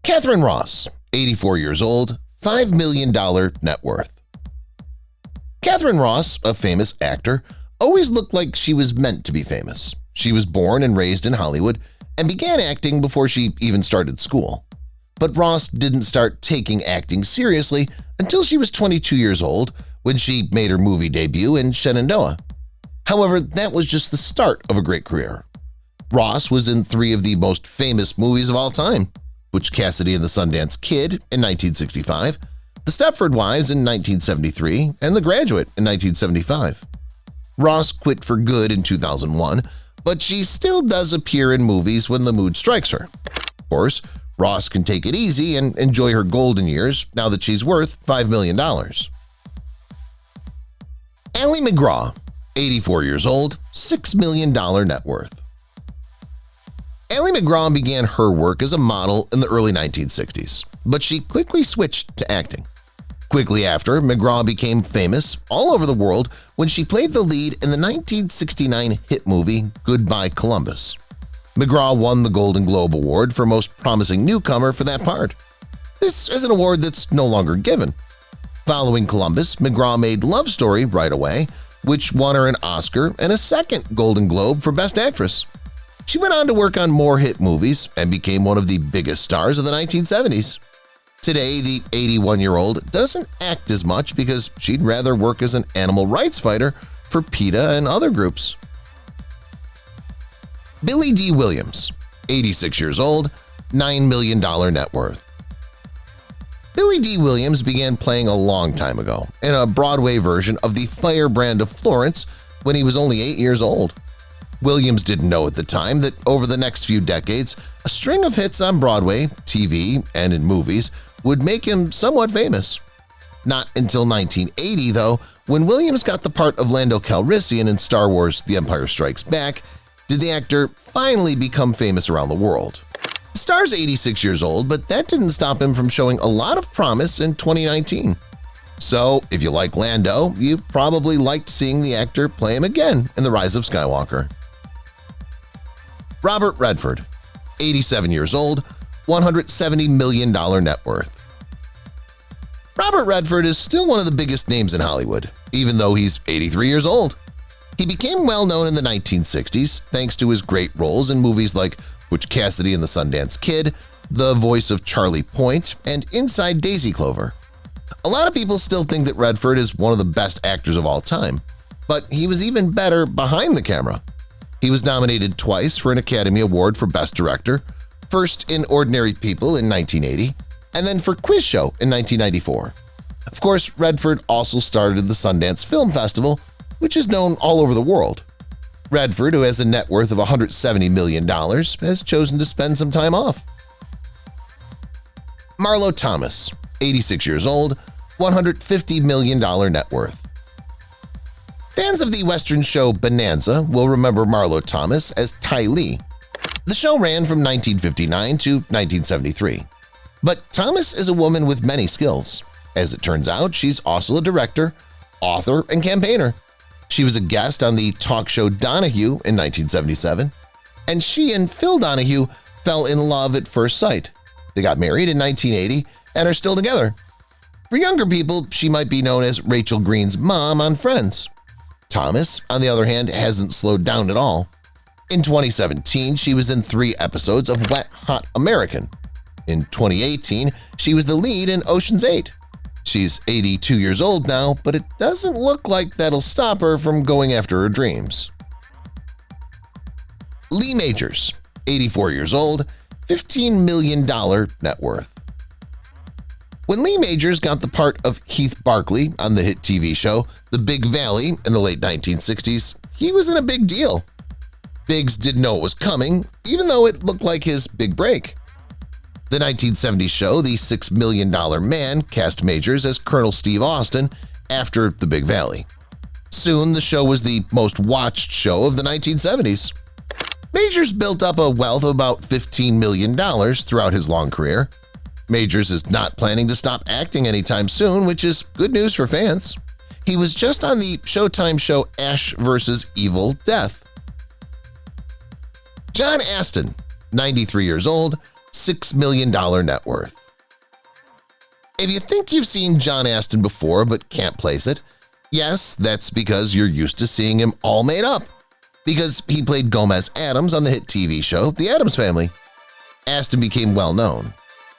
Katharine Ross, 84 years old, $5 million net worth. Katharine Ross, a famous actor, always looked like she was meant to be famous. She was born and raised in Hollywood and began acting before she even started school. But Ross didn't start taking acting seriously until she was 22 years old when she made her movie debut in Shenandoah. However, that was just the start of a great career. Ross was in 3 of the most famous movies of all time: Butch Cassidy and the Sundance Kid in 1965, The Stepford Wives in 1973, and The Graduate in 1975. Ross quit for good in 2001, but she still does appear in movies when the mood strikes her. Of course, Ross can take it easy and enjoy her golden years now that she's worth $5 million. Ali MacGraw, 84 years old, $6 million net worth. Ali MacGraw began her work as a model in the early 1960s, but she quickly switched to acting. Quickly after, MacGraw became famous all over the world when she played the lead in the 1969 hit movie Goodbye Columbus. MacGraw won the Golden Globe Award for Most Promising Newcomer for that part. This is an award that's no longer given. Following Columbus, MacGraw made Love Story right away, which won her an Oscar and a second Golden Globe for Best Actress. She went on to work on more hit movies and became one of the biggest stars of the 1970s. Today, the 81-year-old doesn't act as much because she'd rather work as an animal rights fighter for PETA and other groups. Billy Dee Williams, 86 years old, $9 million net worth. Billy Dee Williams began playing a long time ago in a Broadway version of The Firebrand of Florence when he was only 8 years old. Williams didn't know at the time that over the next few decades, a string of hits on Broadway, TV, and in movies would make him somewhat famous. Not until 1980, though, when Williams got the part of Lando Calrissian in Star Wars The Empire Strikes Back, did the actor finally become famous around the world. The star's 86 years old, but that didn't stop him from showing a lot of promise in 2019. So, if you like Lando, you probably liked seeing the actor play him again in The Rise of Skywalker. Robert Redford, 87 years old, $170 million net worth. Robert Redford is still one of the biggest names in Hollywood, even though he's 83 years old. He became well-known in the 1960s thanks to his great roles in movies like Butch Cassidy and the Sundance Kid, the voice of Charlie Point, and Inside Daisy Clover. A lot of people still think that Redford is one of the best actors of all time, but he was even better behind the camera. He was nominated twice for an Academy Award for Best Director, first in Ordinary People in 1980, and then for Quiz Show in 1994. Of course, Redford also started the Sundance Film Festival, which is known all over the world. Redford, who has a net worth of $170 million, has chosen to spend some time off. Marlo Thomas, 86 years old, $150 million net worth. Fans of the Western show Bonanza will remember Marlo Thomas as Ty Lee. The show ran from 1959 to 1973. But Thomas is a woman with many skills. As it turns out, she's also a director, author, and campaigner. She was a guest on the talk show Donahue in 1977, and she and Phil Donahue fell in love at first sight. They got married in 1980 and are still together. For younger people, she might be known as Rachel Green's mom on Friends. Thomas, on the other hand, hasn't slowed down at all. In 2017, she was in 3 episodes of Wet Hot American. In 2018, she was the lead in Ocean's 8. She's 82 years old now, but it doesn't look like that'll stop her from going after her dreams. Lee Majors, 84 years old, $15 million net worth. When Lee Majors got the part of Heath Barkley on the hit TV show The Big Valley in the late 1960s, he was in a big deal. Biggs didn't know it was coming, even though it looked like his big break. The 1970s show The $6 Million Man cast Majors as Colonel Steve Austin after The Big Valley. Soon, the show was the most watched show of the 1970s. Majors built up a wealth of about $15 million throughout his long career. Majors is not planning to stop acting anytime soon, which is good news for fans. He was just on the Showtime show Ash vs. Evil Death. John Astin, 93 years old, $6 million net worth. If you think you've seen John Astin before but can't place it, yes, that's because you're used to seeing him all made up, because he played Gomez Addams on the hit TV show The Addams Family. Astin became well known.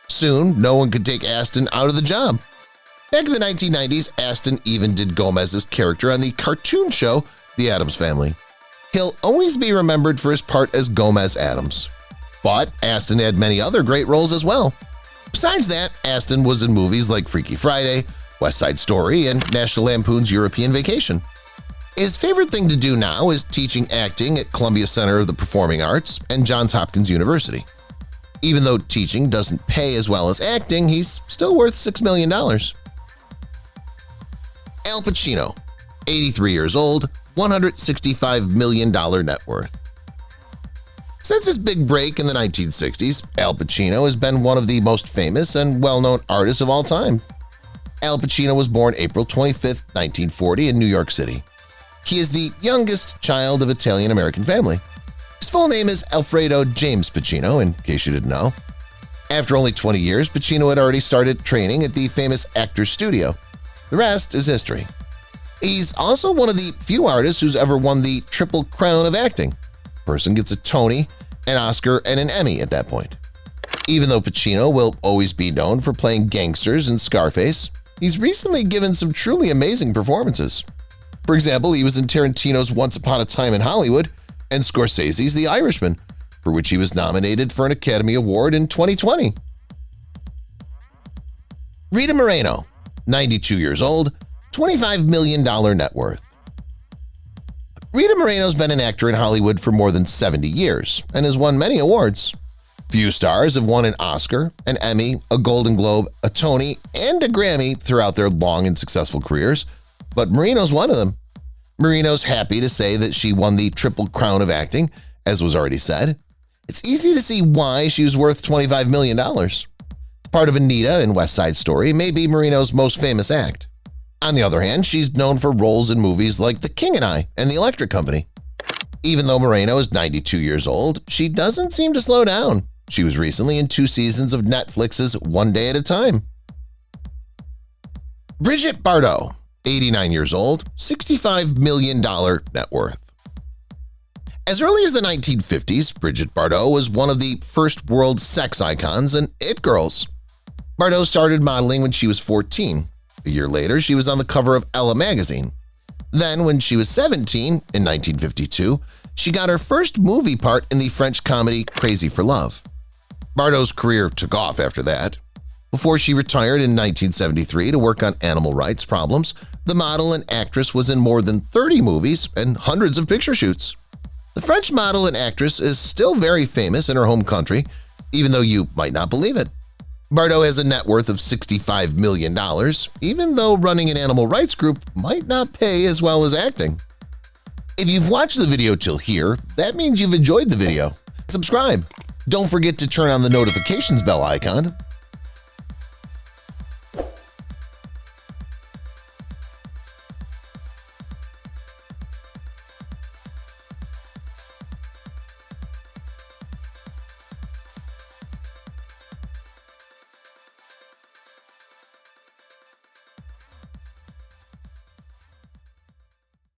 Soon, no one could take Astin out of the job. Back in the 1990s, Astin even did Gomez's character on the cartoon show The Addams Family. He'll always be remembered for his part as Gomez Addams. But Astin had many other great roles as well. Besides that, Astin was in movies like Freaky Friday, West Side Story, and National Lampoon's European Vacation. His favorite thing to do now is teaching acting at Columbia Center of the Performing Arts and Johns Hopkins University. Even though teaching doesn't pay as well as acting, he's still worth $6 million. Al Pacino, 83 years old, $165 million net worth. Since his big break in the 1960s, Al Pacino has been one of the most famous and well-known artists of all time. Al Pacino was born April 25, 1940 in New York City. He is the youngest child of Italian-American family. His full name is Alfredo James Pacino, in case you didn't know. After only 20 years, Pacino had already started training at the famous Actors Studio. The rest is history. He's also one of the few artists who's ever won the Triple Crown of acting. A person gets a Tony, an Oscar, and an Emmy at that point. Even though Pacino will always be known for playing gangsters in Scarface, he's recently given some truly amazing performances. For example, he was in Tarantino's Once Upon a Time in Hollywood and Scorsese's The Irishman, for which he was nominated for an Academy Award in 2020. Rita Moreno, 92 years old, $25 million net worth. Rita Moreno's been an actor in Hollywood for more than 70 years and has won many awards. Few stars have won an Oscar, an Emmy, a Golden Globe, a Tony, and a Grammy throughout their long and successful careers, but Moreno's one of them. Moreno's happy to say that she won the Triple Crown of acting, as was already said. It's easy to see why she was worth $25 million. Part of Anita in West Side Story may be Moreno's most famous act. On the other hand, she's known for roles in movies like The King and I and The Electric Company. Even though Moreno is 92 years old, she doesn't seem to slow down. She was recently in 2 seasons of Netflix's One Day at a Time. Brigitte Bardot, 89 years old, $65 million net worth. As early as the 1950s, Brigitte Bardot was one of the first world sex icons and it girls. Bardot started modeling when she was 14. A year later, she was on the cover of Ella magazine. Then, when she was 17, in 1952, she got her first movie part in the French comedy Crazy for Love. Bardot's career took off after that. Before she retired in 1973 to work on animal rights problems, the model and actress was in more than 30 movies and hundreds of picture shoots. The French model and actress is still very famous in her home country, even though you might not believe it. Bardot has a net worth of $65 million, even though running an animal rights group might not pay as well as acting. If you've watched the video till here, that means you've enjoyed the video. Subscribe. Don't forget to turn on the notifications bell icon